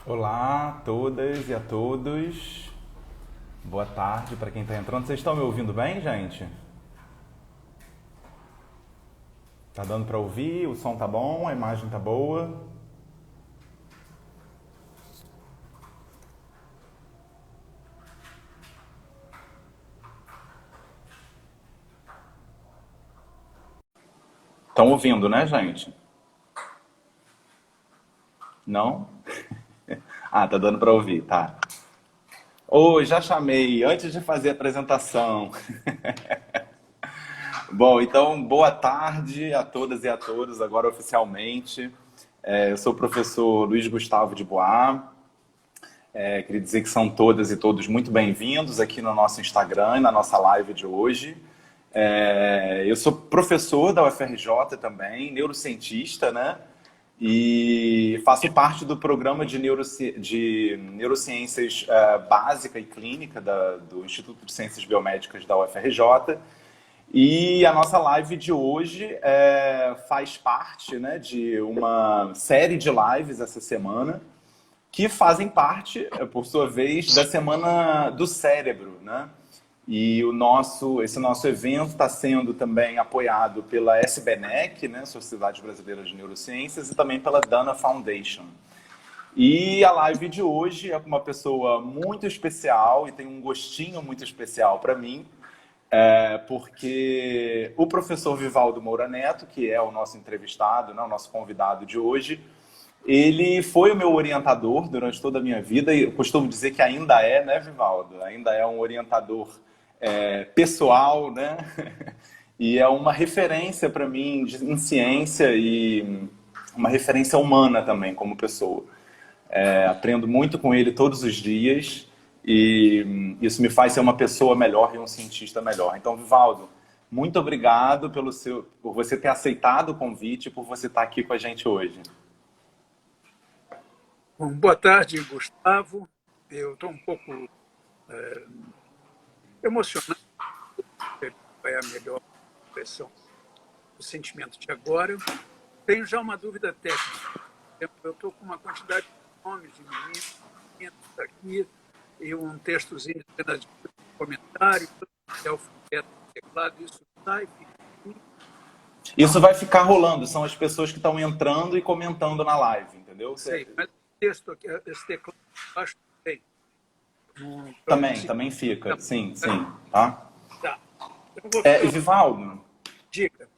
Olá a todas e a todos. Boa tarde para quem está entrando. Vocês estão me ouvindo bem, gente? Tá dando para ouvir? O som tá bom? A imagem tá boa? Estão ouvindo, né, gente? Não? Ah, tá dando para ouvir, tá. Oi, já chamei antes de fazer a apresentação. Bom, então, boa tarde a todas e a todos, agora oficialmente. Eu sou o professor Luiz Gustavo de Bois. Queria dizer que são todas e todos muito bem-vindos aqui no nosso Instagram e na nossa live de hoje. Eu sou professor da UFRJ também, neurocientista, né? E faço parte do programa de neurociências básica e clínica do Instituto de Ciências Biomédicas da UFRJ. E a nossa live de hoje faz parte, né, de uma série de lives essa semana que fazem parte, por sua vez, da Semana do Cérebro, né? E esse nosso evento está sendo também apoiado pela SBNEC, né, Sociedade Brasileira de Neurociências, e também pela Dana Foundation. E a live de hoje é com uma pessoa muito especial e tem um gostinho muito especial para mim, porque o professor Vivaldo Moura Neto, que é o nosso entrevistado, né, o nosso convidado de hoje, ele foi o meu orientador durante toda a minha vida e eu costumo dizer que ainda é, né, Vivaldo? Ainda é um orientador pessoal, né? E é uma referência para mim em ciência e uma referência humana também como pessoa. Aprendo muito com ele todos os dias e isso me faz ser uma pessoa melhor e um cientista melhor. Então, Vivaldo, muito obrigado por você ter aceitado o convite e por você estar aqui com a gente hoje. Bom, boa tarde, Gustavo. Eu estou um pouco emocionado, é a melhor expressão do sentimento de agora. Tenho já uma dúvida técnica. Eu estou com uma quantidade de nomes de meninos aqui e um textozinho de comentário, é alfabeto, teclado, isso sai, fica assim. Isso vai ficar rolando, são as pessoas que estão entrando e comentando na live, entendeu? Sei, mas o texto aqui, esse teclado acho que tem. Também fica, sim, sim, tá? Tá. Então, vou E ficar. Vivaldo, Dica.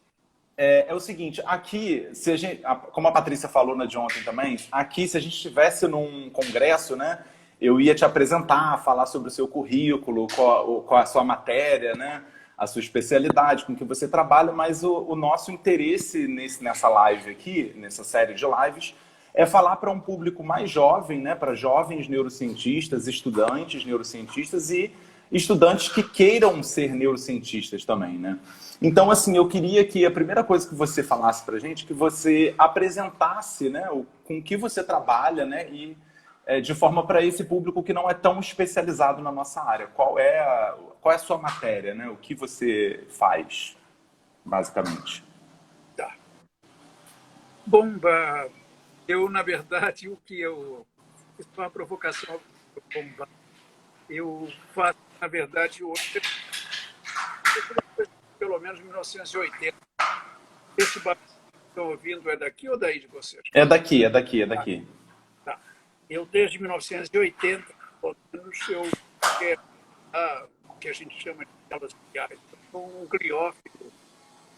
é o seguinte, aqui, se como a Patrícia falou na de ontem também, aqui se a gente estivesse num congresso, né, eu ia te apresentar, falar sobre o seu currículo, qual a sua matéria, né, a sua especialidade, com que você trabalha, mas o nosso interesse nessa live aqui, nessa série de lives, é falar para um público mais jovem, né, para jovens neurocientistas, estudantes neurocientistas e estudantes que queiram ser neurocientistas também, né? Então, assim, eu queria que a primeira coisa que você falasse para a gente, que você apresentasse, né, com que você trabalha, né, e de forma para esse público que não é tão especializado na nossa área. Qual é a sua matéria, né? O que você faz, basicamente? Tá. Bom, eu, na verdade, o que eu fiz uma provocação, bomba. Eu faço, na verdade, hoje, pelo menos 1980. Esse barulho que estão ouvindo é daqui ou daí de vocês? É daqui, é daqui, é daqui. Tá. Eu, desde 1980, pelo menos, eu quero o que a gente chama de telas sociais. Eu sou um gliófilo,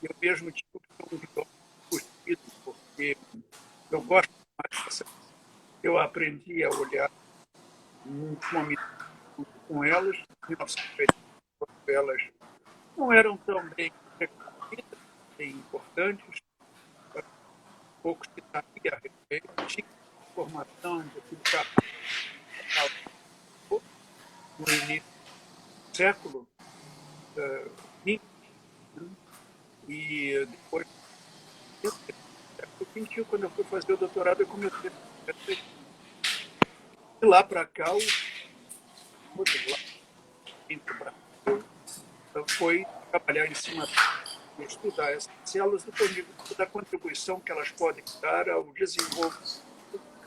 eu mesmo digo que sou um gliófilo postiço, porque eu gosto mais dessa. Eu aprendi a olhar num momento com elas, em 1980, elas não eram tão bem reconhecidas, bem importantes, pouco se sabia a respeito, tinha informação do que no início do século XX, e depois do século XXI, quando eu fui fazer o doutorado, eu comecei a de lá para cá, o lá entre o Brasil foi trabalhar em cima de estudar essas células do ponto de vista da contribuição que elas podem dar ao desenvolvimento.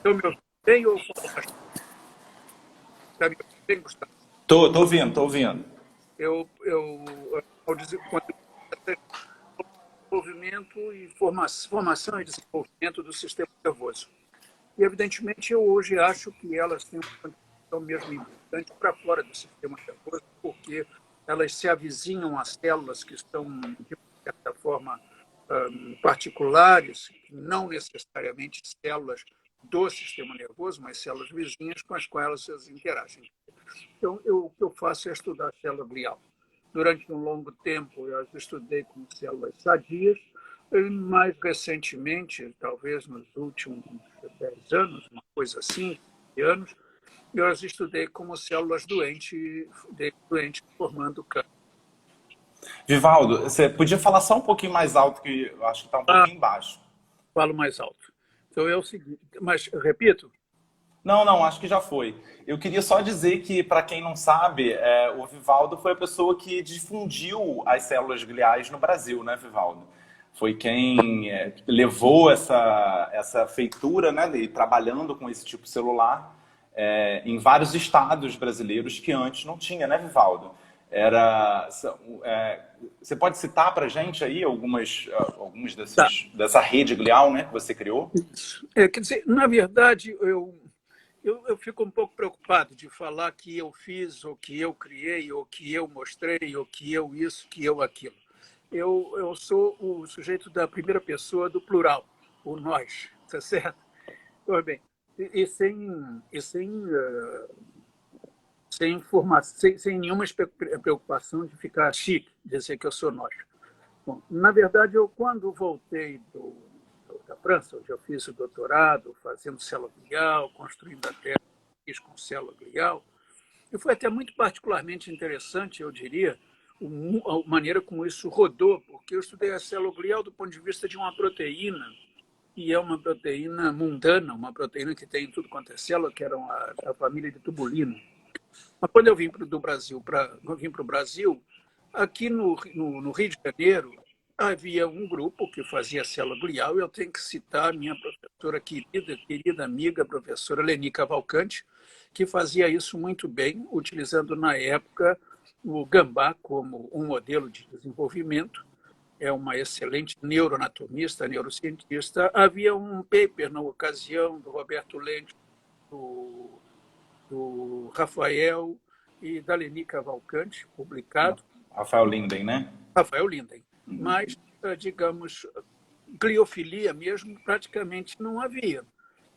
Então, meus Bem, eu falo bastante. Tá me ouvindo, Gustavo? Tô ouvindo, tô ouvindo. Quando desenvolvimento e formação e desenvolvimento do sistema nervoso. E, evidentemente, eu hoje acho que elas têm uma contribuição mesmo importante para fora do sistema nervoso, porque elas se avizinham às células que estão, de certa forma, particulares, não necessariamente células do sistema nervoso, mas células vizinhas com as quais elas interagem. Então, o que eu faço é estudar a célula glial. Durante um longo tempo, eu estudei com células sadias, e mais recentemente, talvez nos últimos 10 anos, uma coisa assim, anos, eu as estudei como células doentes formando câncer. Vivaldo, você podia falar só um pouquinho mais alto, que eu acho que está um Ah, pouquinho baixo. falo mais alto. Então é o seguinte, mas repito, Não, não, acho que já foi. Eu queria só dizer que, para quem não sabe, o Vivaldo foi a pessoa que difundiu as células gliais no Brasil, né, Vivaldo? Foi quem levou essa feitura, né, de trabalhando com esse tipo celular em vários estados brasileiros que antes não tinha, né, Vivaldo? Você pode citar para a gente aí algumas tá. dessa rede glial, né, que você criou? Isso. Quer dizer, na verdade, eu fico um pouco preocupado de falar que eu fiz, ou que eu criei, ou que eu mostrei, ou que eu isso, que eu aquilo. Eu sou o sujeito da primeira pessoa do plural, o nós, tá certo? Pois bem, e sem nenhuma preocupação de ficar chique, dizer que eu sou nós. Bom, na verdade, eu quando voltei da França, onde eu fiz o doutorado, fazendo célula glial, construindo a tese com célula glial, e foi até muito particularmente interessante, eu diria, a maneira como isso rodou, porque eu estudei a célula glial do ponto de vista de uma proteína, que é uma proteína mundana, uma proteína que tem em tudo quanto é célula, que era a família de tubulina. Mas quando eu vim para o Brasil, aqui no Rio de Janeiro, havia um grupo que fazia célula glial, e eu tenho que citar a minha professora querida amiga, a professora Leni Cavalcante, que fazia isso muito bem, utilizando na época o gambá como um modelo de desenvolvimento. É uma excelente neuroanatomista, neurocientista. Havia um paper na ocasião do Roberto Lente, do Rafael e da Leni Cavalcante, publicado. Rafael Linden, né? Rafael Linden. Mas, digamos, gliofilia mesmo praticamente não havia.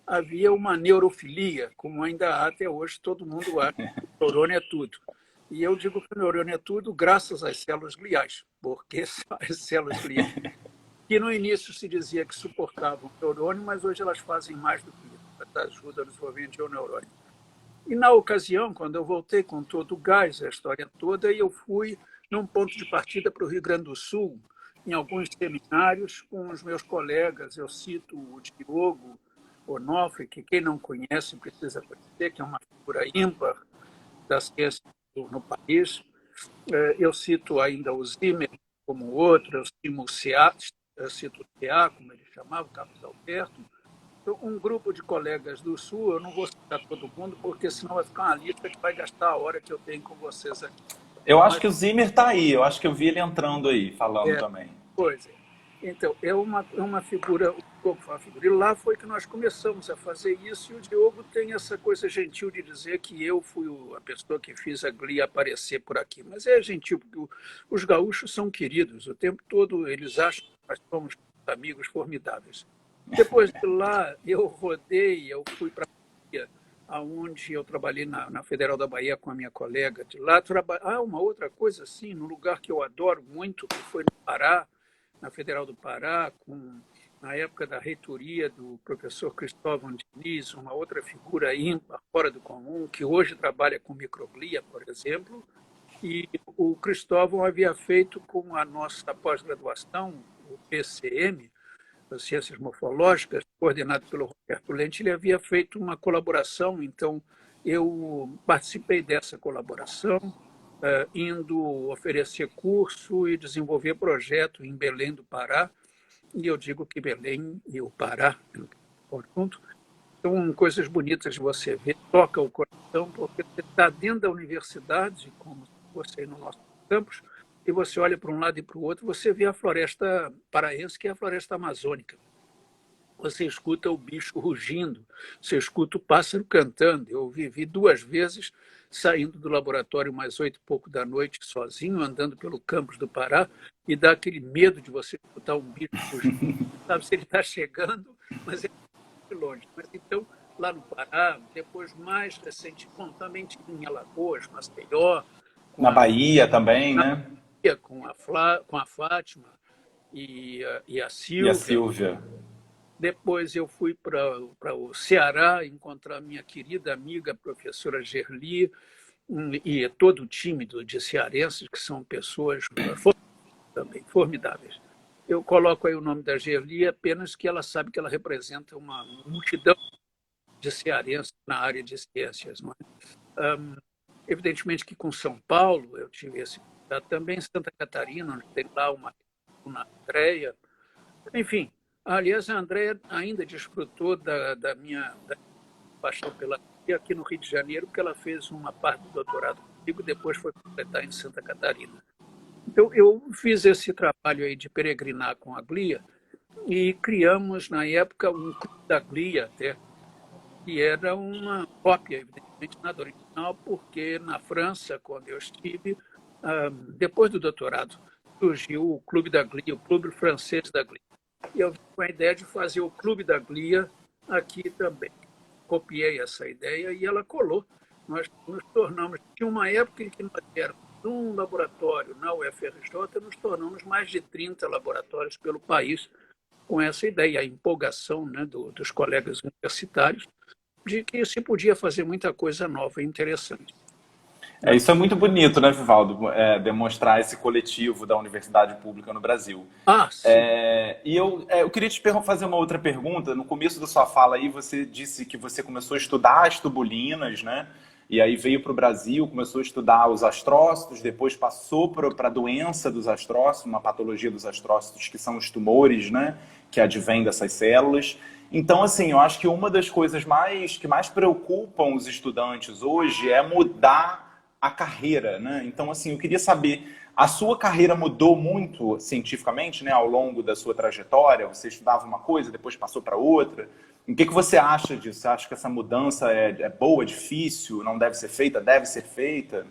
Havia uma neurofilia, como ainda há até hoje, todo mundo acha que o neurônio é tudo. E eu digo que o neurônio é tudo graças às células gliais, porque são as células gliais que no início se dizia que suportavam o neurônio, mas hoje elas fazem mais do que isso, elas ajudam no desenvolvimento do neurônio. E na ocasião, quando eu voltei com todo o gás, a história toda, eu fui num ponto de partida para o Rio Grande do Sul, em alguns seminários com os meus colegas. Eu cito o Diogo Onofre, que quem não conhece precisa conhecer, que é uma figura ímpar da ciência no país. Eu cito ainda o Zimmer como outro, eu cito o CA, como ele chamava, o Carlos Alberto. Então, um grupo de colegas do Sul, eu não vou citar todo mundo, porque senão vai ficar uma lista que vai gastar a hora que eu tenho com vocês aqui. Eu acho Mas, que o Zimmer tá aí, eu acho que eu vi ele entrando aí, falando é, também. pois é. Então, é uma figura, um pouco uma figura. E lá foi que nós começamos a fazer isso, e o Diogo tem essa coisa gentil de dizer que eu fui a pessoa que fiz a glia aparecer por aqui. Mas é gentil, porque os gaúchos são queridos, o tempo todo eles acham que nós somos amigos formidáveis. Depois de lá, eu fui para a Bahia, onde eu trabalhei na Federal da Bahia com a minha colega de lá. Uma outra coisa assim, num lugar que eu adoro muito, que foi no Pará, na Federal do Pará, na época da reitoria do professor Cristóvão Diniz, uma outra figura ímpar, fora do comum, que hoje trabalha com microglia, por exemplo. E o Cristóvão havia feito com a nossa pós-graduação, o PCM, as Ciências Morfológicas, coordenado pelo Roberto Lente, ele havia feito uma colaboração, então eu participei dessa colaboração, indo oferecer curso e desenvolver projeto em Belém do Pará, e eu digo que Belém e o Pará, em conjunto, são coisas bonitas de você ver, toca o coração, porque você está dentro da universidade, como você no nosso campus, e você olha para um lado e para o outro, você vê a floresta paraense, que é a floresta amazônica. Você escuta o bicho rugindo, você escuta o pássaro cantando. Eu vivi 2 vezes saindo do laboratório mais 8 e pouco da noite, sozinho, andando pelo campus do Pará, e dá aquele medo de você escutar um bicho rugindo. Não sabe se ele está chegando, mas é muito longe. Mas então, lá no Pará, depois mais recente, bom, também tive em Alagoas, Maceió, com Na a, Bahia também, né? com a Fátima e a E a Silvia. Silvia. Depois eu fui para o Ceará encontrar minha querida amiga, professora Gerli, e todo o time de cearenses, que são pessoas também formidáveis. Eu coloco aí o nome da Gerli apenas que ela sabe que ela representa uma multidão de cearenses na área de ciências. Não é? Evidentemente que com São Paulo eu tive esse contato, também em Santa Catarina, onde tem lá uma Andréia. Enfim, aliás, a Andréia ainda desfrutou da minha paixão pela Bahia aqui no Rio de Janeiro, porque ela fez uma parte do doutorado comigo, depois foi completar em Santa Catarina. Então, eu fiz esse trabalho aí de peregrinar com a Glia e criamos, na época, um clube da Glia, até, que era uma cópia, evidentemente, nada original, porque na França, quando eu estive, depois do doutorado, surgiu o Clube da Glia, o Clube Francês da Glia. E eu vim com a ideia de fazer o Clube da Glia aqui também. Copiei essa ideia e ela colou. Nós nos tornamos, tinha uma época em que nós éramos um laboratório na UFRJ, nos tornamos mais de 30 laboratórios pelo país com essa ideia, a empolgação, né, dos colegas universitários de que se podia fazer muita coisa nova e interessante. Isso é muito bonito, né, Vivaldo? Demonstrar esse coletivo da universidade pública no Brasil. Sim. Eu queria fazer uma outra pergunta. No começo da sua fala aí, você disse que você começou a estudar as tubulinas, né? E aí veio para o Brasil, começou a estudar os astrócitos, depois passou para a doença dos astrócitos, uma patologia dos astrócitos, que são os tumores, né? Que advêm dessas células. Então, assim, eu acho que uma das coisas que mais preocupam os estudantes hoje é mudar a carreira, né? Então, assim, eu queria saber, a sua carreira mudou muito cientificamente, né, ao longo da sua trajetória? Você estudava uma coisa, depois passou para outra. O que você acha disso? Você acha que essa mudança é boa, difícil, não deve ser feita, deve ser feita?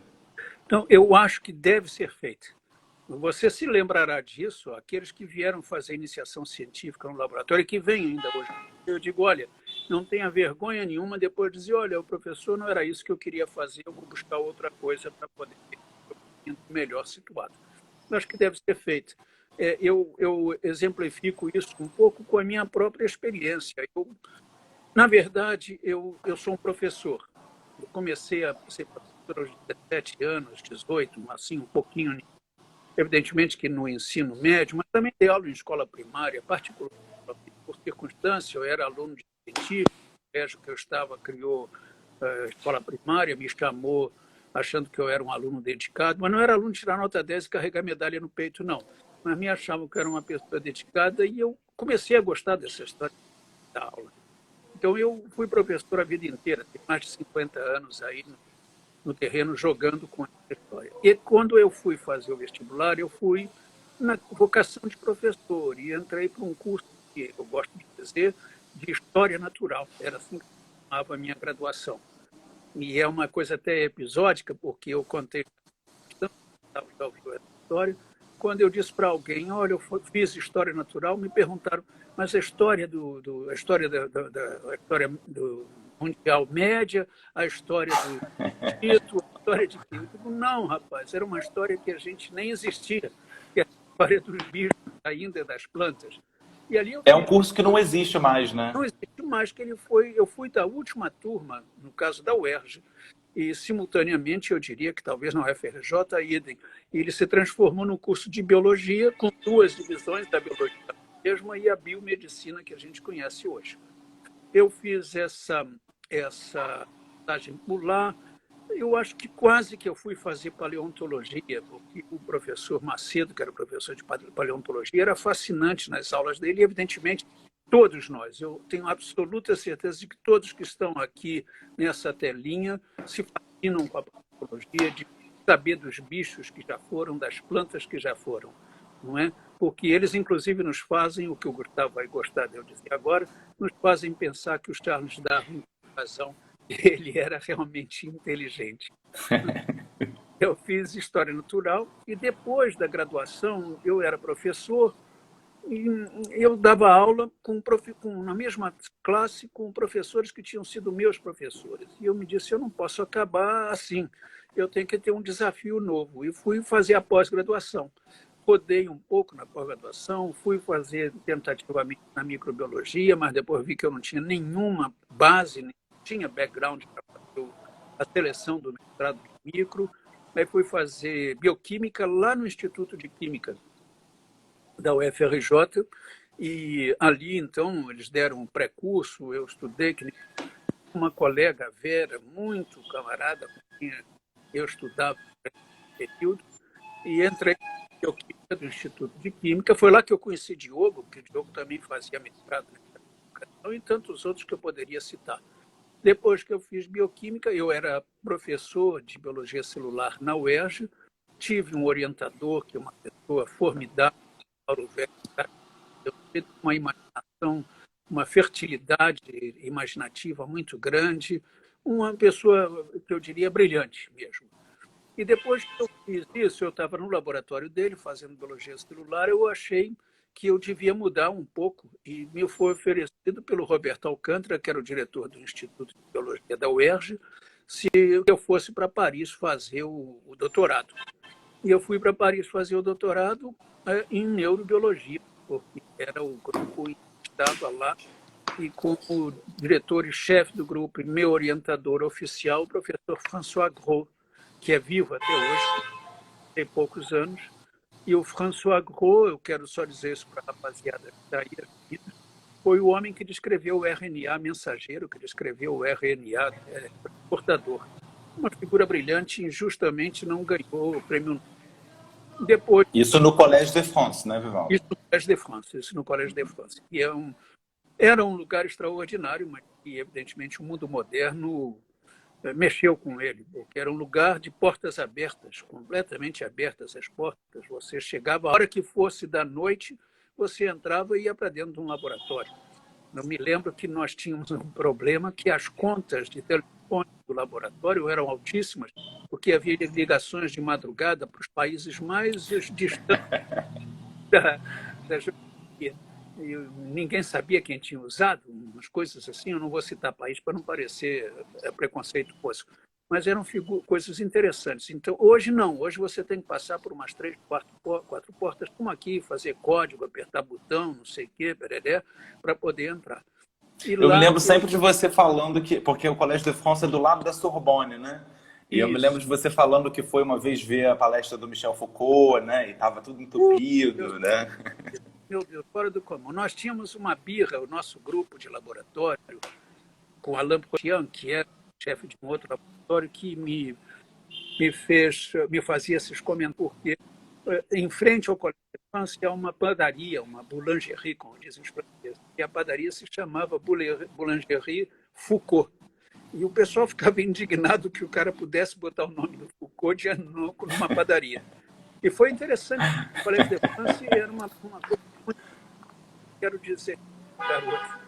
Então, eu acho que deve ser feita. Você se lembrará disso, aqueles que vieram fazer iniciação científica no laboratório e que vêm ainda hoje. Eu digo, olha, não tenha vergonha nenhuma depois de dizer, olha, o professor não era isso que eu queria fazer, eu vou buscar outra coisa para poder ter melhor situado. Eu acho que deve ser feito. Eu exemplifico isso um pouco com a minha própria experiência. Na verdade, eu sou um professor. Eu comecei a ser professor aos 17 anos, 18, assim, um pouquinho. Evidentemente que no ensino médio, mas também dei aula em escola primária, particular. Por circunstância, eu era aluno de científico, o colégio que eu estava criou escola primária, me chamou achando que eu era um aluno dedicado, mas não era aluno de tirar nota 10 e carregar medalha no peito, não. Mas me achavam que eu era uma pessoa dedicada e eu comecei a gostar dessa história da aula. Então, eu fui professor a vida inteira, tenho mais de 50 anos aí no terreno jogando com essa história. E quando eu fui fazer o vestibular, eu fui na vocação de professor e entrei para um curso que eu gosto de dizer de História Natural. Era assim que eu chamava a minha graduação. E é uma coisa até episódica, porque eu contei já ouviu essa história. Quando eu disse para alguém, olha, eu fiz História Natural, me perguntaram, mas a história a história a história do Mundial Média, a história do Tito, a história de quê? Eu digo, não, rapaz, era uma história que a gente nem existia, que é a história dos bichos ainda das plantas. E ali É um curso que não existe mais, né? não existe mais, que eu fui da última turma, no caso da UERJ, e simultaneamente eu diria que talvez na UFRJ, idem, ele se transformou no curso de biologia, com 2 divisões da biologia mesma e a biomedicina que a gente conhece hoje. Eu fiz essa passagem por lá. Eu acho que quase que eu fui fazer paleontologia, porque o professor Macedo, que era professor de paleontologia, era fascinante nas aulas dele, e, evidentemente, todos nós, eu tenho absoluta certeza de que todos que estão aqui nessa telinha se fascinam com a paleontologia, de saber dos bichos que já foram, das plantas que já foram, não é? Porque eles, inclusive, nos fazem, o que o Gustavo vai gostar de eu dizer agora, nos fazem pensar que o Charles Darwin tinha razão, ele era realmente inteligente. Eu fiz História Natural e depois da graduação eu era professor e eu dava aula na mesma classe com professores que tinham sido meus professores. E eu me disse, eu não posso acabar assim, eu tenho que ter um desafio novo. E fui fazer a pós-graduação. Rodei um pouco na pós-graduação, fui fazer tentativamente na microbiologia, mas depois vi que eu não tinha nenhuma base, nem tinha background para fazer a seleção do mestrado de micro. Aí fui fazer bioquímica lá no Instituto de Química da UFRJ, e ali, então, eles deram um pré-curso, eu estudei, que uma colega, Vera, muito camarada, com quem eu estudava nesse período, e entrei na bioquímica do Instituto de Química. Foi lá que eu conheci Diogo, porque o Diogo também fazia mestrado na educação, e tantos outros que eu poderia citar. Depois que eu fiz bioquímica, eu era professor de biologia celular na UERJ, tive um orientador, que é uma pessoa formidável, Paulo Velho, uma imaginação, uma fertilidade imaginativa muito grande, uma pessoa que eu diria brilhante mesmo. E depois que eu fiz isso, eu estava no laboratório dele fazendo biologia celular, eu achei que eu devia mudar um pouco e me foi oferecido pelo Roberto Alcântara, que era o diretor do Instituto de Biologia da UERJ, se eu fosse para Paris fazer o doutorado. E eu fui para Paris fazer o doutorado em neurobiologia, porque era o grupo que estava lá, e como diretor e chefe do grupo e meu orientador oficial, o professor François Gros, que é vivo até hoje, tem poucos anos. E o François Gros, eu quero só dizer isso para a rapaziada que está aí, foi o homem que descreveu o RNA mensageiro, que descreveu o RNA portador. Uma figura brilhante, injustamente não ganhou o prêmio. Depois, isso no Collège de France, né, Vivaldo? isso no Collège de France, isso no Collège de France, que era um lugar extraordinário, mas que, evidentemente, o mundo moderno mexeu com ele, porque era um lugar de portas abertas, completamente abertas as portas. Você chegava, a hora que fosse da noite, você entrava e ia para dentro de um laboratório. Eu me lembro que nós tínhamos um problema que as contas de telefone do laboratório eram altíssimas, porque havia ligações de madrugada para os países mais distantes da geografia. E ninguém sabia quem tinha usado, umas coisas assim. Eu não vou citar país para não parecer preconceituoso, mas eram coisas interessantes. Então, hoje não, hoje você tem que passar por umas 3, 4 portas, como aqui, fazer código, apertar botão, não sei o quê, pereré, para poder entrar. Eu me lembro sempre de você falando que, porque o Collège de France é do lado da Sorbonne, né? E eu me lembro de você falando que foi uma vez ver a palestra do Michel Foucault, né? E estava tudo entupido, né? Meu Deus, fora do comum. Nós tínhamos uma birra, o nosso grupo de laboratório, com Alain Prochian, que era chefe de um outro laboratório, que me fazia esses comentários, porque em frente ao Colégio de France há uma padaria, uma boulangerie, como dizem os franceses, e a padaria se chamava Boulangerie Foucault. E o pessoal ficava indignado que o cara pudesse botar o nome do Foucault de Anoco numa padaria. E foi interessante, o Colégio de France era uma coisa muito... Quero dizer, garoto,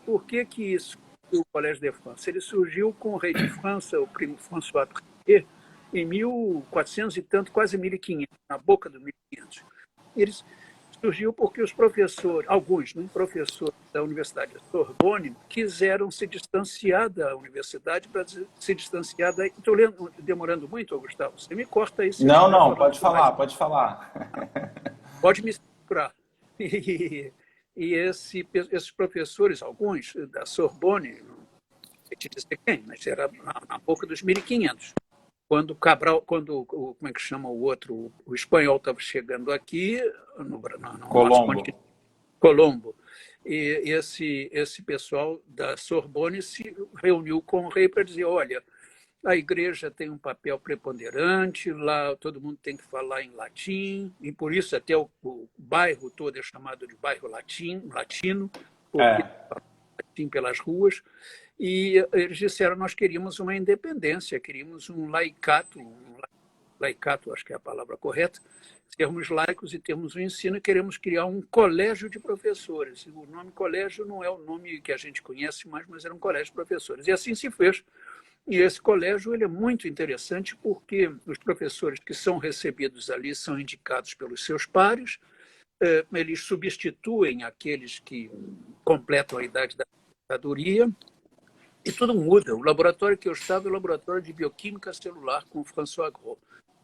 por que isso, o Colégio de France? Ele surgiu com o rei de França, o primo François I, em 1400 e tanto, quase 1500, na boca do 1500. Ele surgiu porque os professores, alguns professores da Universidade de Sorbonne, quiseram se distanciar da universidade para se distanciar da... Estou demorando muito, Gustavo? Você me corta aí. Não, pode falar, pode falar. Pode me segurar. E esses professores, alguns da Sorbonne, não sei te dizer quem, mas era na boca dos 1500. Quando Cabral, como é que chama o outro, o espanhol estava chegando aqui, no Colombo. E esse pessoal da Sorbonne se reuniu com o rei para dizer, olha, a igreja tem um papel preponderante, lá todo mundo tem que falar em latim, e por isso até o bairro todo é chamado de bairro latino, porque assim pelas ruas, e eles disseram que nós queríamos uma independência, queríamos um laicato, acho que é a palavra correta, sermos laicos e termos um ensino, e queremos criar um colégio de professores. O nome colégio não é o nome que a gente conhece mais, mas era um colégio de professores. E assim se fez. E esse colégio ele é muito interessante porque os professores que são recebidos ali são indicados pelos seus pares, eles substituem aqueles que completam a idade da aposentadoria, e tudo muda. O laboratório que eu estava é o laboratório de bioquímica celular com o François Gros.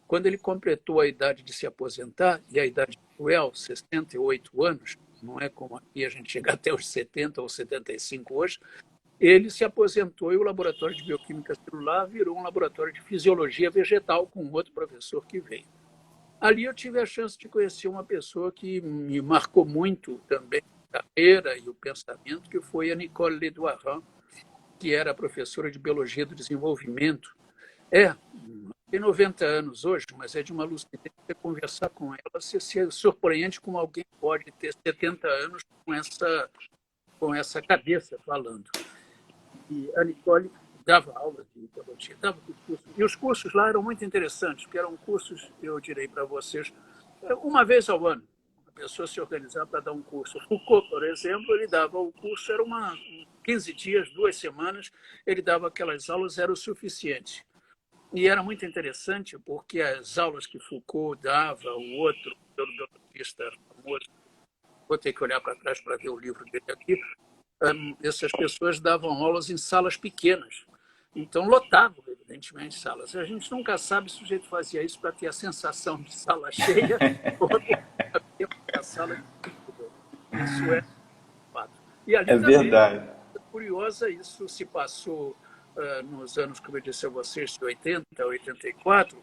Quando ele completou a idade de se aposentar, e a idade cruel, 68 anos, não é como aqui a gente chega até os 70 ou 75 hoje, ele se aposentou e o laboratório de bioquímica celular virou um laboratório de fisiologia vegetal com outro professor que veio. Ali eu tive a chance de conhecer uma pessoa que me marcou muito também a carreira e o pensamento, que foi a Nicole Ledoirin, que era professora de Biologia do Desenvolvimento. Tem 90 anos hoje, mas é de uma lucidez. Você conversar com ela, você se surpreende como alguém pode ter 70 anos com essa cabeça falando. E a Nicole dava aula de biologia, dava cursos. E os cursos lá eram muito interessantes, porque eram cursos, eu direi para vocês, uma vez ao ano. A pessoa se organizava para dar um curso. Foucault, por exemplo, ele dava o curso, era 15 dias, 2 semanas, ele dava aquelas aulas, era o suficiente. E era muito interessante, porque as aulas que Foucault dava, o outro biologista famoso, vou ter que olhar para trás para ver o livro dele aqui, essas pessoas davam aulas em salas pequenas. Então, lotavam, evidentemente, salas. A gente nunca sabe se o sujeito fazia isso para ter a sensação de sala cheia ou para ter a sala de público. Isso é fato. E ali É também, verdade. curiosa, isso se passou nos anos, como eu disse a vocês, de 80 a 84,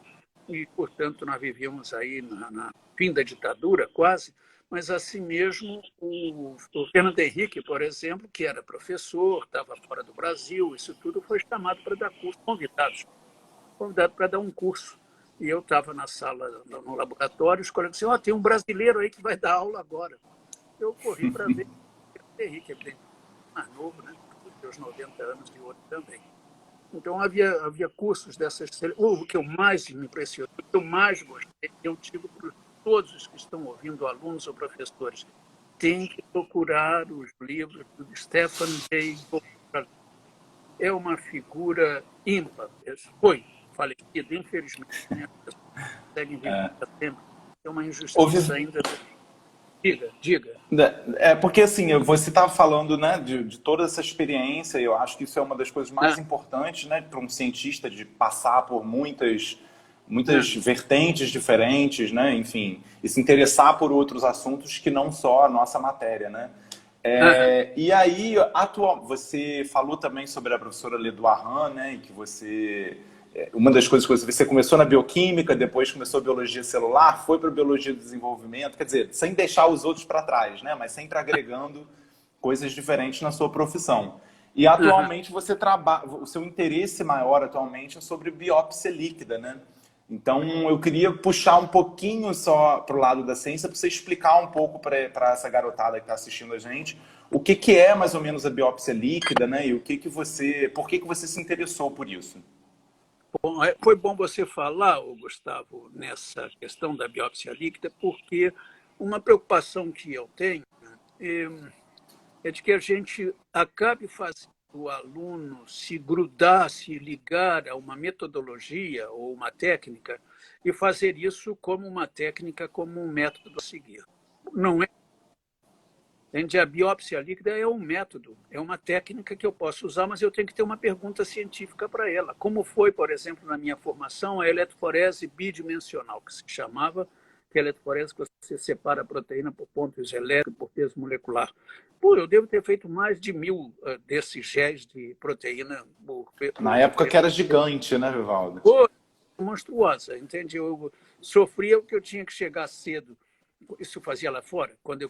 e, portanto, nós vivíamos aí na fim da ditadura, quase, mas, assim mesmo, o Fernando Henrique, por exemplo, que era professor, estava fora do Brasil, isso tudo foi chamado para dar curso, convidado para dar um curso. E eu estava na sala, no laboratório, os colegas disseram, tem um brasileiro aí que vai dar aula agora. Eu corri para ver o Fernando Henrique, evidentemente, mais novo, né? Dos 90 anos e outro também. Então, havia cursos dessas... O que eu mais me impressionou, o que eu mais gostei, eu digo para todos os que estão ouvindo, alunos ou professores, tem que procurar os livros do Stefan Jay Gould. É uma figura ímpar. Foi falecido, infelizmente. Né? Conseguem viver sempre. É uma injustiça ainda. Diga. Porque assim, você estava falando, né, de toda essa experiência, e eu acho que isso é uma das coisas mais importantes, né, para um cientista, de passar por muitas vertentes diferentes, né, enfim, e se interessar por outros assuntos que não só a nossa matéria, né. E aí, você falou também sobre a professora Ledoirin, né, e que uma das coisas que você começou na bioquímica, depois começou a biologia celular, foi para a biologia do desenvolvimento, quer dizer, sem deixar os outros para trás, né? Mas sempre agregando coisas diferentes na sua profissão. E atualmente você trabalha, o seu interesse maior atualmente é sobre biópsia líquida, né? Então eu queria puxar um pouquinho só para o lado da ciência para você explicar um pouco para essa garotada que está assistindo a gente o que é mais ou menos a biópsia líquida, né? E por que você se interessou por isso? Bom, foi bom você falar, Gustavo, nessa questão da biópsia líquida, porque uma preocupação que eu tenho é de que a gente acabe fazendo o aluno se grudar, se ligar a uma metodologia ou uma técnica e fazer isso como uma técnica, como um método a seguir. Não é. Entende? A biópsia líquida é um método, é uma técnica que eu posso usar, mas eu tenho que ter uma pergunta científica para ela. Como foi, por exemplo, na minha formação, a eletroforese bidimensional, que se chamava, que é a eletroforese que você separa a proteína por pontos elétricos, por peso molecular. Eu devo ter feito mais de 1000 desses géis de proteína. Na época que era gigante, né, Vivaldo? Monstruosa, entende? Eu sofria porque eu tinha que chegar cedo. Isso fazia lá fora, quando eu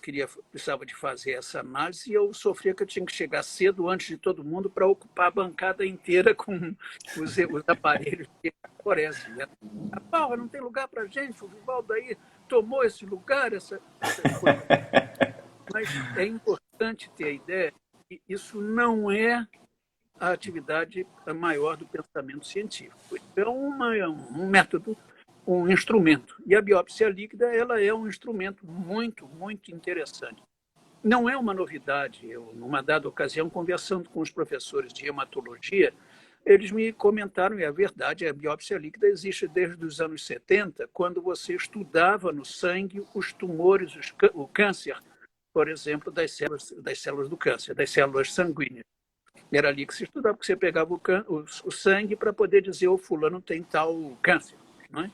precisava de fazer essa análise, eu sofria que eu tinha que chegar cedo, antes de todo mundo, para ocupar a bancada inteira com os aparelhos de forese. Não tem lugar para a gente, o Vivaldo aí tomou esse lugar, essa coisa. Mas é importante importante ter a ideia que isso não é a atividade maior do pensamento científico. É um método, um instrumento. E a biópsia líquida ela é um instrumento muito, muito interessante. Não é uma novidade. Eu, numa dada ocasião, conversando com os professores de hematologia, eles me comentaram, e é verdade, a biópsia líquida existe desde os anos 70, quando você estudava no sangue os tumores, o câncer, por exemplo, das células do câncer, das células sanguíneas. Era ali que se estudava, porque você pegava o sangue para poder dizer o fulano tem tal câncer. Não é?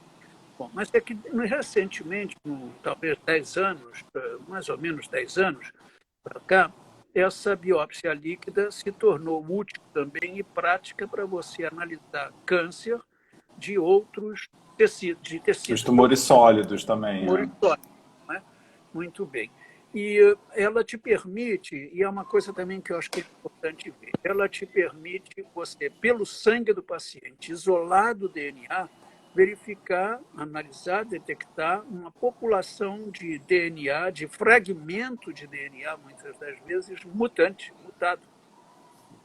Bom, mas é que recentemente, talvez 10 anos, mais ou menos 10 anos para cá, essa biópsia líquida se tornou útil também e prática para você analisar câncer de outros tecidos, de Os tecidos. tumores sólidos também, Tumores né? sólidos, né? Muito bem. E ela te permite, e é uma coisa também que eu acho que é importante ver, ela te permite você, pelo sangue do paciente, isolado o DNA, verificar, analisar, detectar uma população de DNA, de fragmento de DNA, muitas das vezes, mutante, mutado.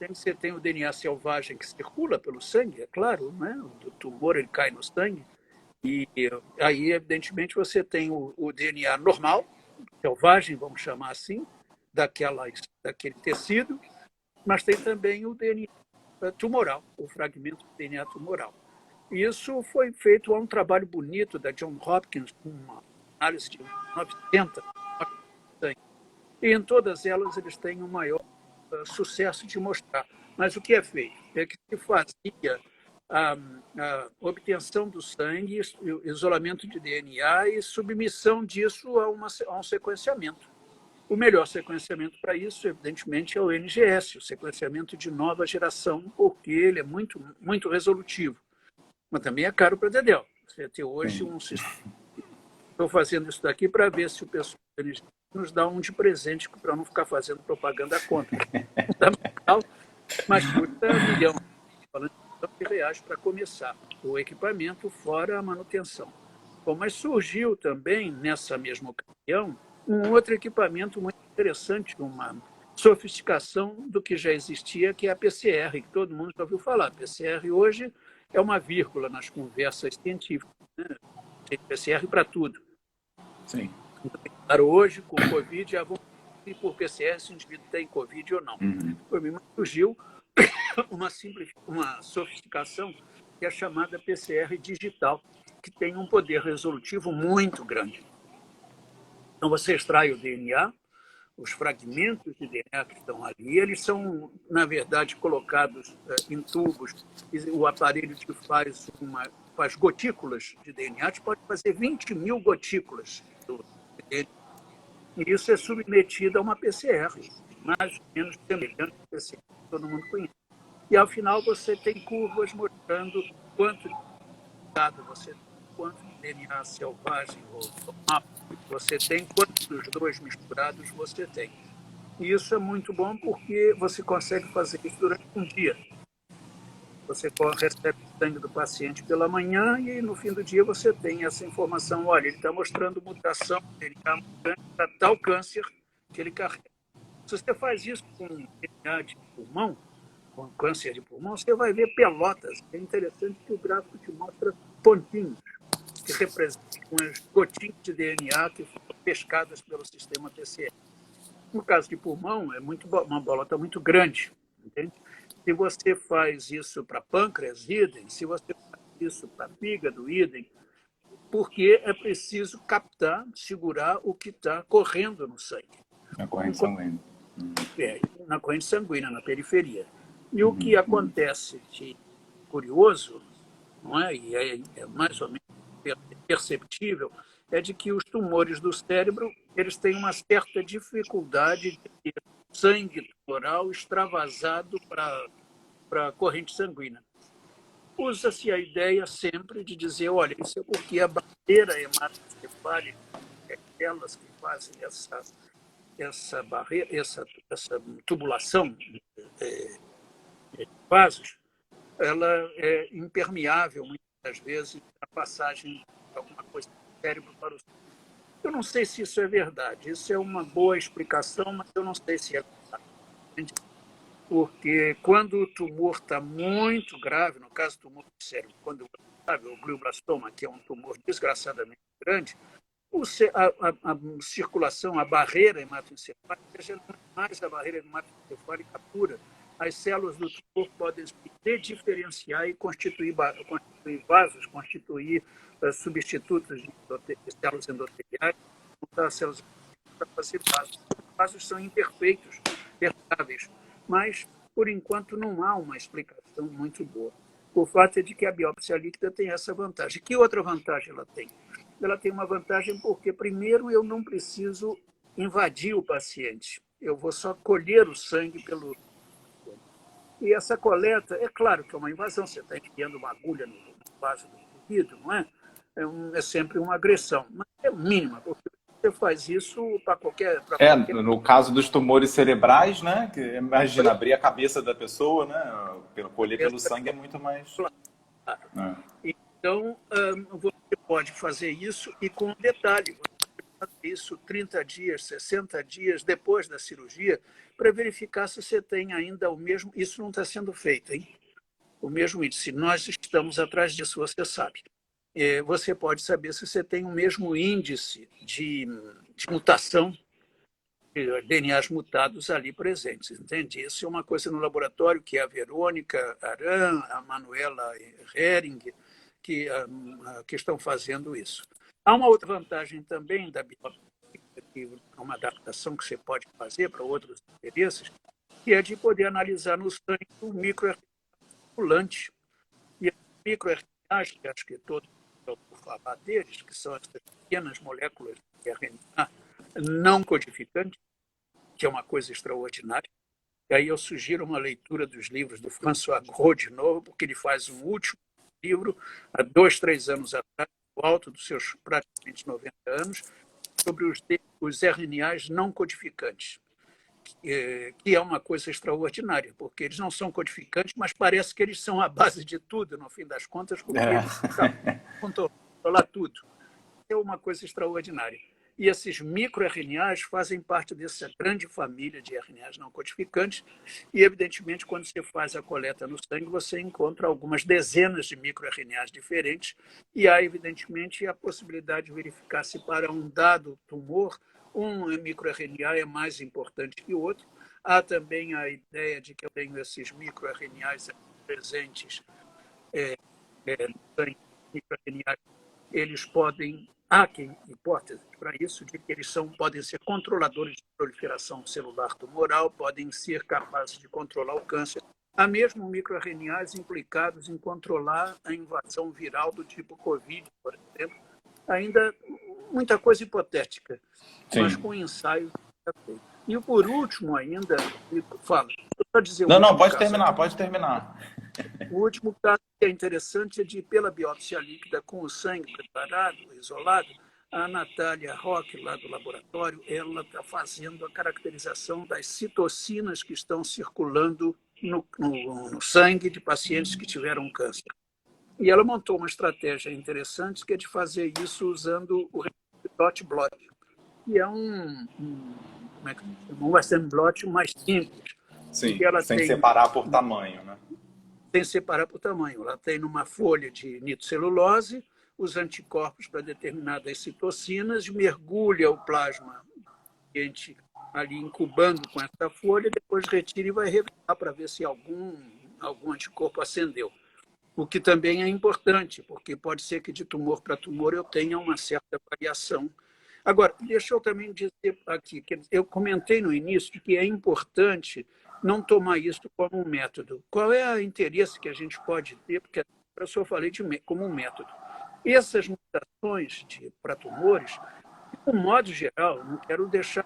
Você tem o DNA selvagem que circula pelo sangue, é claro, né? O tumor ele cai no sangue, e aí, evidentemente, você tem o DNA normal, selvagem, vamos chamar assim, daquele tecido, mas tem também o DNA tumoral, o fragmento do DNA tumoral. E isso foi feito a um trabalho bonito da John Hopkins, com uma análise de 900. E em todas elas eles têm o maior sucesso de mostrar. Mas o que é feito? É que se fazia a obtenção do sangue, isolamento de DNA e submissão disso a um sequenciamento. O melhor sequenciamento para isso, evidentemente, é o NGS, o sequenciamento de nova geração, porque ele é muito, muito resolutivo. Mas também é caro para Dedéu. Você tem hoje Sim. um sistema. Estou fazendo isso daqui para ver se o pessoal do NGS nos dá um de presente para não ficar fazendo propaganda contra. Fundamental, mas custa 1 milhão de reais para começar o equipamento, fora a manutenção. Bom, mas surgiu também, nessa mesma ocasião, um outro equipamento muito interessante, uma sofisticação do que já existia, que é a PCR, que todo mundo já ouviu falar. A PCR hoje é uma vírgula nas conversas científicas, né? Tem PCR para tudo. Sim. Para hoje, com o Covid, já vão ir por PCR se o indivíduo tem Covid ou não. Uhum. Surgiu uma sofisticação que é chamada PCR digital, que tem um poder resolutivo muito grande. Então, você extrai o DNA, os fragmentos de DNA que estão ali, eles são, na verdade, colocados em tubos, e o aparelho te faz gotículas de DNA, te pode fazer 20 mil gotículas de DNA, e isso é submetido a uma PCR, mais ou menos semelhante à PCR que todo mundo conhece. E, ao final, você tem curvas mostrando quanto de dado você tem, quanto de DNA selvagem ou normal você tem, quantos dos dois misturados você tem. E isso é muito bom porque você consegue fazer isso durante um dia. Você recebe o sangue do paciente pela manhã e, no fim do dia, você tem essa informação. Olha, ele está mostrando mutação, ele está para tal câncer que ele carrega. Se você faz isso com DNA de pulmão, com câncer de pulmão, você vai ver pelotas. É interessante que o gráfico te mostra pontinhos, que representam as gotinhas de DNA que foram pescadas pelo sistema PCR. No caso de pulmão, uma bolota muito grande. Entende? Se você faz isso para pâncreas, idem. Se você faz isso para fígado, idem. Porque é preciso captar, segurar o que está correndo no sangue. Na corrente sanguínea. Na corrente sanguínea, na periferia. E o que acontece de curioso, não é? E é mais ou menos perceptível, é de que os tumores do cérebro eles têm uma certa dificuldade de ter sangue tumoral extravasado para a corrente sanguínea. Usa-se a ideia sempre de dizer, olha, isso é porque a barreira hematocefálica, aquelas que fazem essa barreira, essa tubulação de vasos, ela é impermeável, muitas vezes, a passagem de alguma coisa do cérebro para o cérebro. Eu não sei se isso é verdade. Isso é uma boa explicação, mas eu não sei se é verdade. Porque quando o tumor está muito grave, no caso do tumor do cérebro, quando sabe, o glioblastoma, que é um tumor desgraçadamente grande, a circulação, a barreira hematoencefálica já não é mais a barreira hematoencefálica pura. As células do tumor podem se dediferenciar e constituir vasos, constituir substitutos de células endoteliais, montar células para fazer vasos. Os vasos são imperfeitos, permeáveis, mas, por enquanto, não há uma explicação muito boa. O fato é de que a biópsia líquida tem essa vantagem. Que outra vantagem ela tem? Ela tem uma vantagem porque, primeiro, eu não preciso invadir o paciente. Eu vou só colher o sangue pelo... E essa coleta, é claro que é uma invasão, você está enfiando uma agulha no vaso do indivíduo, não é? É sempre uma agressão, mas é mínima, porque você faz isso para qualquer... No caso dos tumores cerebrais, né? Que, imagina, abrir a cabeça da pessoa, né? Colher pelo sangue é muito mais... Claro. Então, você pode fazer isso e com um detalhe, você pode fazer isso 30 dias, 60 dias depois da cirurgia, para verificar se você tem ainda o mesmo... Isso não está sendo feito, hein? O mesmo índice. Nós estamos atrás disso, você sabe. Você pode saber se você tem o mesmo índice de mutação, de DNAs mutados ali presentes, entende? Isso é uma coisa no laboratório que a Verônica Aran, a Manuela Hering, que estão fazendo isso. Há uma outra vantagem também da biópsia, que é uma adaptação que você pode fazer para outros interesses, que é de poder analisar no sangue o microRNA circulante. E as microRNAs, que acho que todos vão falar deles, que são essas pequenas moléculas de RNA não codificantes, que é uma coisa extraordinária. E aí eu sugiro uma leitura dos livros do François Gros de novo, porque ele faz um último livro, há 2, 3 anos atrás, no alto dos seus praticamente 90 anos, sobre os RNAs não codificantes, que é uma coisa extraordinária, porque eles não são codificantes, mas parece que eles são a base de tudo, no fim das contas, porque eles controlam tudo. É uma coisa extraordinária. E esses microRNAs fazem parte dessa grande família de RNAs não codificantes e, evidentemente, quando você faz a coleta no sangue, você encontra algumas dezenas de microRNAs diferentes e há, evidentemente, a possibilidade de verificar se para um dado tumor um microRNA é mais importante que o outro. Há também a ideia de que eu tenho esses microRNAs presentes no sangue, microRNAs, eles podem... Há hipóteses para isso, de que eles podem ser controladores de proliferação celular tumoral, podem ser capazes de controlar o câncer. Há mesmo microRNAs implicados em controlar a invasão viral do tipo Covid, por exemplo. Ainda muita coisa hipotética, mas com ensaios. E por último ainda, fala. Não, pode terminar, pode terminar. O último caso que é interessante é de, pela biópsia líquida com o sangue preparado, isolado, a Natália Roque, lá do laboratório, ela está fazendo a caracterização das citocinas que estão circulando no sangue de pacientes que tiveram câncer. E ela montou uma estratégia interessante, que é de fazer isso usando o dot blot, que é como é que chama? Um Western blot mais simples. Sim, sem separar por tamanho, né? Sem separar por tamanho. Ela tem numa folha de nitrocelulose os anticorpos para determinadas citocinas, mergulha o plasma ali incubando com essa folha, depois retira e vai revelar para ver se algum anticorpo acendeu. O que também é importante, porque pode ser que de tumor para tumor eu tenha uma certa variação. Agora, deixa eu também dizer aqui, que eu comentei no início que é importante não tomar isso como um método. Qual é o interesse que a gente pode ter? Porque eu só falei como um método. Essas mutações para tumores, de um modo geral, não quero deixar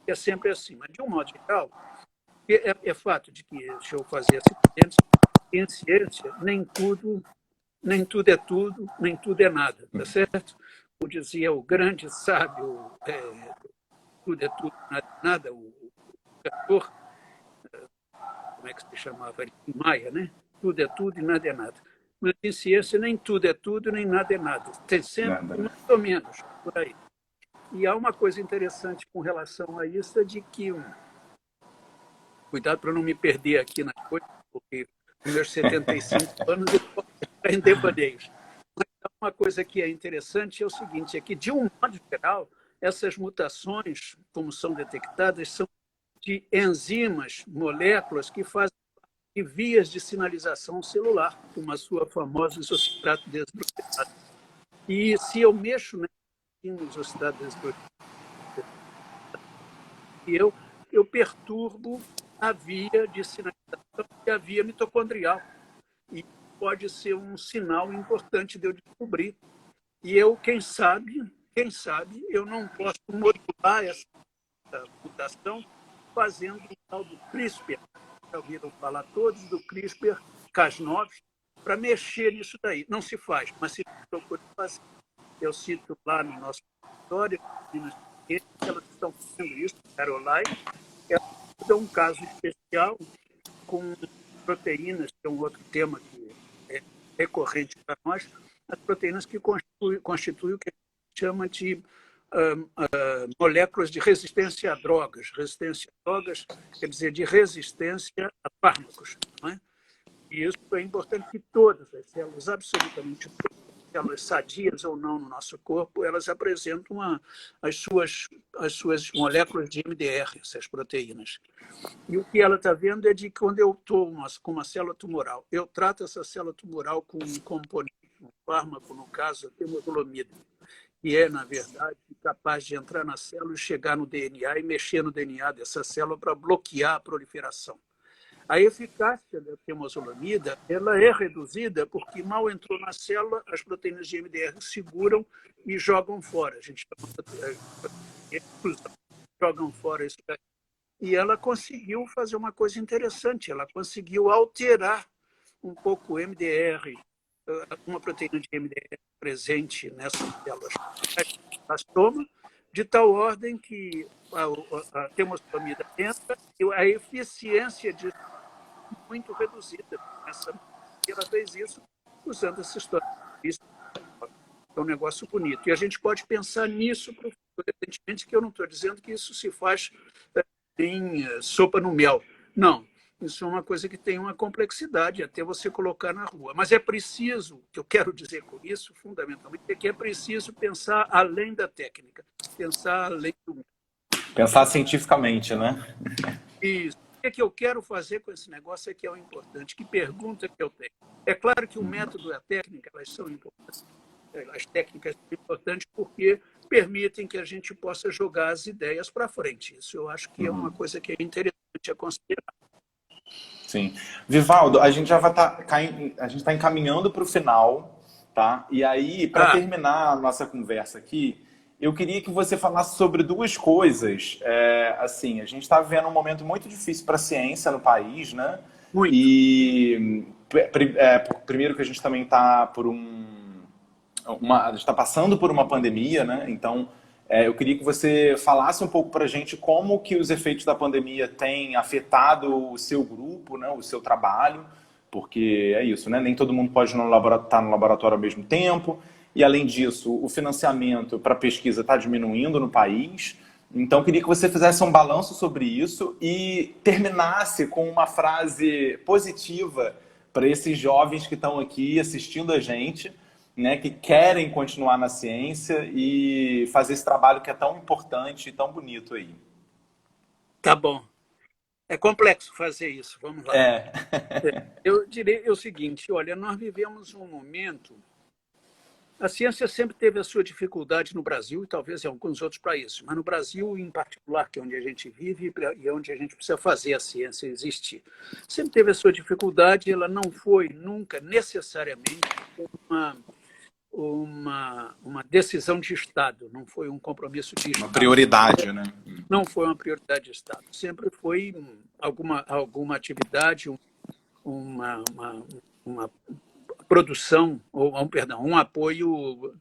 que é sempre assim, mas de um modo geral, é fato de que, deixa eu fazer assim, em ciência, nem tudo é tudo, nem tudo é nada, tá certo? Como dizia o grande sábio, tudo é tudo, nada é nada, o cantor, como é que se chamava ele? Maia, né? Tudo é tudo e nada é nada. Mas em ciência nem tudo é tudo, nem nada é nada. Tem sempre mais ou menos por aí. E há uma coisa interessante com relação a isso, é de que, cuidado para não me perder aqui nas coisas, porque com meus 75 anos eu posso estar em devaneios. Uma coisa que é interessante é o seguinte, é que, de um modo geral, essas mutações, como são detectadas, são de enzimas, moléculas que fazem vias de sinalização celular, como a sua famosa isocitrato desbloqueado. E se eu mexo no isocitrato desbloqueado, eu perturbo a via de sinalização e a via mitocondrial. E pode ser um sinal importante de eu descobrir. E eu, quem sabe, eu não posso modular essa mutação fazendo o tal do CRISPR. Já ouviram falar todos do CRISPR-Cas9 para mexer nisso daí. Não se faz, mas se procura fazer. Eu cito lá no nosso história, que elas estão fazendo isso, Caroline, elas dão um caso especial com proteínas, que é um outro tema que é recorrente para nós, as proteínas que constituem o que a gente chama de moléculas de resistência a drogas. Resistência a drogas quer dizer de resistência a fármacos. Não é? E isso é importante que todas as células, absolutamente todas as células sadias ou não no nosso corpo, elas apresentam as suas moléculas de MDR, essas proteínas. E o que ela está vendo é de que quando eu estou com uma célula tumoral, eu trato essa célula tumoral com um componente, um fármaco, no caso, a temozolomida, que é, na verdade, capaz de entrar na célula e chegar no DNA e mexer no DNA dessa célula para bloquear a proliferação. A eficácia da temozolomida ela é reduzida porque mal entrou na célula, as proteínas de MDR seguram e jogam fora. A gente chama de exclusão. Jogam fora isso daí. E ela conseguiu fazer uma coisa interessante, ela conseguiu alterar um pouco o MDR, uma proteína de MDR presente nessas células blastoma, de tal ordem que a temozolomida entra e a eficiência disso é muito reduzida. Ela fez isso usando essa história. Isso é um negócio bonito. E a gente pode pensar nisso, evidentemente que eu não estou dizendo que isso se faz em sopa no mel. Não, isso é uma coisa que tem uma complexidade até você colocar na rua. Mas é preciso, o que eu quero dizer com isso, fundamentalmente, é que é preciso pensar além da técnica, pensar além do... Pensar cientificamente, né? Isso. O que eu quero fazer com esse negócio é que é o importante. Que pergunta que eu tenho? É claro que o método e a técnica, elas são importantes. As técnicas são importantes porque permitem que a gente possa jogar as ideias para frente. Isso eu acho que é uma coisa que é interessante a considerar. Sim. Vivaldo, a gente já vai a gente está encaminhando para o final, tá? E aí, para terminar a nossa conversa aqui, eu queria que você falasse sobre duas coisas. Assim, a gente está vivendo um momento muito difícil para a ciência no país, né? Muito. E primeiro que a gente também está a gente está passando por uma pandemia, né? Então, eu queria que você falasse um pouco para a gente como que os efeitos da pandemia têm afetado o seu grupo, né? O seu trabalho, porque é isso, né? Nem todo mundo pode estar no laboratório ao mesmo tempo. E, além disso, o financiamento para pesquisa está diminuindo no país. Então, queria que você fizesse um balanço sobre isso e terminasse com uma frase positiva para esses jovens que estão aqui assistindo a gente, né, que querem continuar na ciência e fazer esse trabalho que é tão importante e tão bonito aí. Tá bom. É complexo fazer isso, vamos lá. Eu direi o seguinte, olha, nós vivemos um momento... A ciência sempre teve a sua dificuldade no Brasil e talvez em alguns outros países, mas no Brasil, em particular, que é onde a gente vive e é onde a gente precisa fazer a ciência existir. Sempre teve a sua dificuldade, ela não foi nunca necessariamente uma decisão de Estado, não foi um compromisso de Estado. Uma prioridade, né? Não foi uma prioridade de Estado, sempre foi alguma atividade, uma produção, perdão, um apoio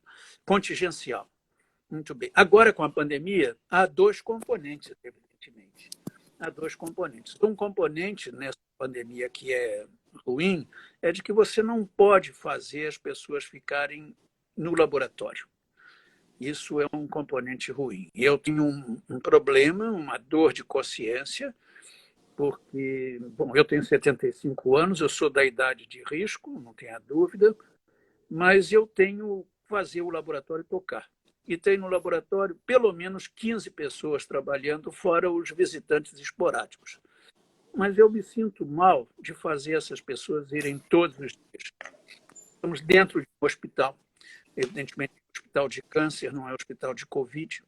contingencial. Muito bem. Agora, com a pandemia, há dois componentes, evidentemente. Há dois componentes. Um componente nessa pandemia que é ruim é de que você não pode fazer as pessoas ficarem no laboratório. Isso é um componente ruim. Eu tenho um problema, uma dor de consciência, porque, bom, eu tenho 75 anos, eu sou da idade de risco, não tenha dúvida, mas eu tenho que fazer o laboratório tocar. E tem no laboratório pelo menos 15 pessoas trabalhando, fora os visitantes esporádicos. Mas eu me sinto mal de fazer essas pessoas irem todos os dias. Estamos dentro de um hospital, evidentemente, um hospital de câncer, não é um hospital de Covid,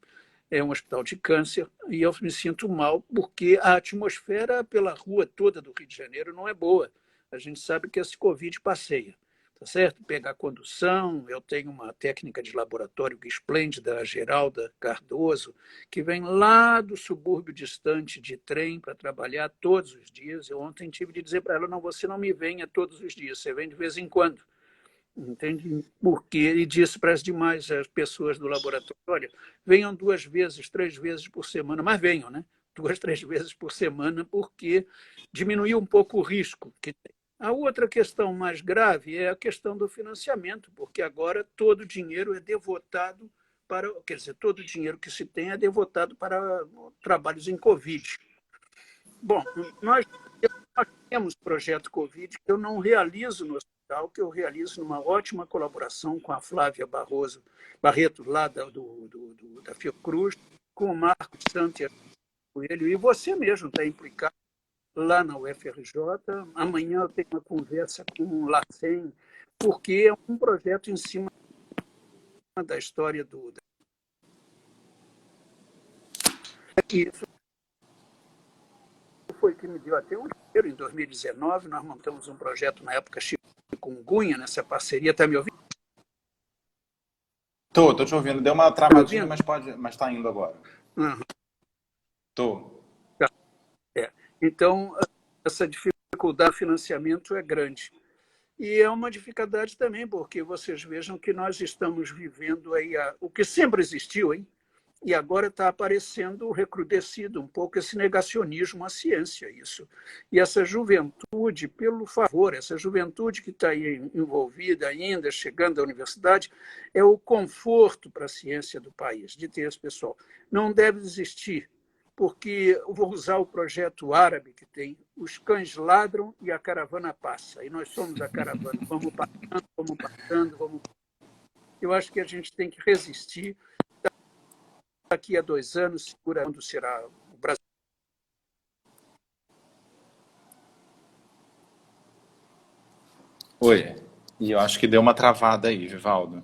é um hospital de câncer, e eu me sinto mal porque a atmosfera pela rua toda do Rio de Janeiro não é boa. A gente sabe que esse Covid passeia, tá certo? Pegar condução, eu tenho uma técnica de laboratório esplêndida, a Geralda Cardoso, que vem lá do subúrbio distante de trem para trabalhar todos os dias. Eu ontem tive de dizer para ela, não, você não me venha todos os dias, você vem de vez em quando. Entende? Porque ele disse para as demais as pessoas do laboratório, olha, venham 2 vezes, 3 vezes por semana, mas venham, né? 2, 3 vezes por semana, porque diminuiu um pouco o risco que tem. A outra questão mais grave é a questão do financiamento, porque agora todo o dinheiro é devotado para, quer dizer, todo o dinheiro que se tem é devotado para trabalhos em Covid. Bom, nós temos projeto Covid que eu não realizo no hospital, que eu realizo numa ótima colaboração com a Flávia Barreto, lá da Fiocruz, com o Marcos Santos Coelho, e você mesmo está implicado lá na UFRJ. Amanhã eu tenho uma conversa com o LACEN, porque é um projeto em cima da história isso foi que me deu até um dinheiro. Em 2019, nós montamos um projeto na época chikungunya, nessa parceria. Está me ouvindo? Tô te ouvindo. Deu uma Tá me travadinha, ouvindo? mas tá indo agora. Uhum. Tô. É. Então, essa dificuldade de financiamento é grande. E é uma dificuldade também, porque vocês vejam que nós estamos vivendo aí o que sempre existiu, hein? E agora está aparecendo recrudescido um pouco esse negacionismo à ciência, isso. E essa juventude, pelo favor, essa juventude que está aí envolvida ainda, chegando à universidade, é o conforto para a ciência do país, de ter esse pessoal. Não deve existir, porque eu vou usar o projeto árabe que tem, os cães ladram e a caravana passa. E nós somos a caravana, vamos passando, vamos passando, vamos... Eu acho que a gente tem que resistir. Daqui a 2 anos, segurando será o Brasil. Oi. E eu acho que deu uma travada aí, Vivaldo.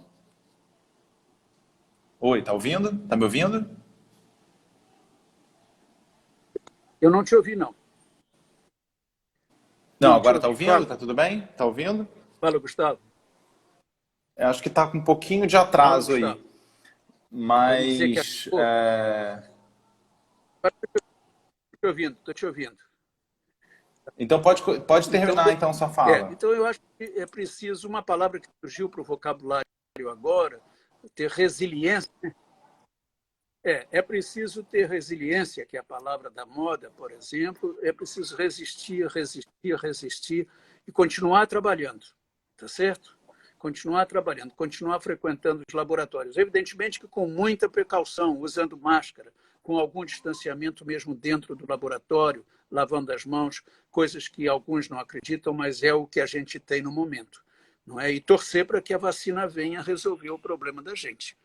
Oi, tá ouvindo? Tá me ouvindo? Eu não te ouvi, não. Não, Não te agora tá ouvi. ouvindo? Fala, Tá tudo bem? Tá ouvindo? fala, Gustavo. Eu acho que tá com um pouquinho de Fala, atraso aí. Gustavo. Vai me dizer que Mas. acabou? Estou te ouvindo, estou te ouvindo. Então pode Então, terminar então sua fala. então, eu acho que é preciso uma palavra que surgiu para o vocabulário agora, ter resiliência. É preciso ter resiliência, que é a palavra da moda, por exemplo. É preciso resistir, resistir, resistir e continuar trabalhando, tá certo? Continuar trabalhando, continuar frequentando os laboratórios. Evidentemente que com muita precaução, usando máscara, com algum distanciamento mesmo dentro do laboratório, lavando as mãos, coisas que alguns não acreditam, mas é o que a gente tem no momento, não é? E torcer para que a vacina venha resolver o problema da gente.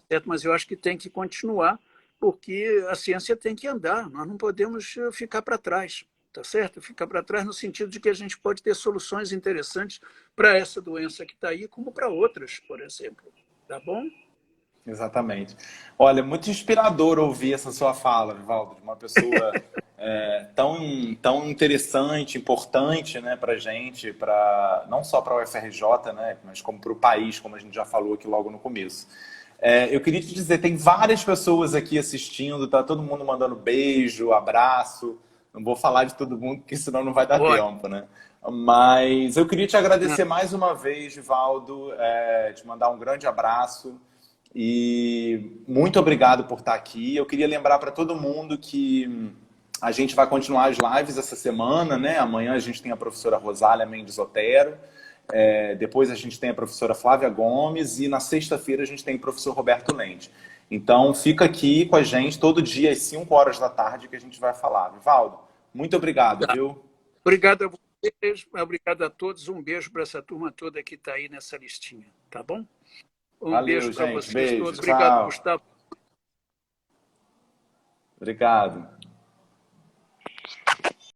Certo? Mas eu acho que tem que continuar, porque a ciência tem que andar, nós não podemos ficar para trás, tá certo? Ficar para trás no sentido de que a gente pode ter soluções interessantes para essa doença que está aí, como para outras, por exemplo. Tá bom? Exatamente. Olha, muito inspirador ouvir essa sua fala, Vivaldo, de uma pessoa tão interessante, importante, né, para gente, não só para o UFRJ, né, mas como para o país, como a gente já falou aqui logo no começo. Eu queria te dizer, tem várias pessoas aqui assistindo, tá todo mundo mandando beijo, abraço. Não vou falar de todo mundo, porque senão não vai dar Olha, tempo, né? Mas eu queria te agradecer mais uma vez, Vivaldo, te mandar um grande abraço. E muito obrigado por estar aqui. Eu queria lembrar para todo mundo que a gente vai continuar as lives essa semana, né? Amanhã a gente tem a professora Rosália Mendes Otero. Depois a gente tem a professora Flávia Gomes e na sexta-feira a gente tem o professor Roberto Lente. Então, fica aqui com a gente todo dia às 5 horas da tarde que a gente vai falar. Vivaldo, muito obrigado, Tá. viu? Obrigado a vocês, obrigado a todos. Um beijo para essa turma toda que está aí nessa listinha, tá bom? Um Valeu, beijo para gente. vocês Beijo. todos. Obrigado, Tchau. Gustavo. Obrigado.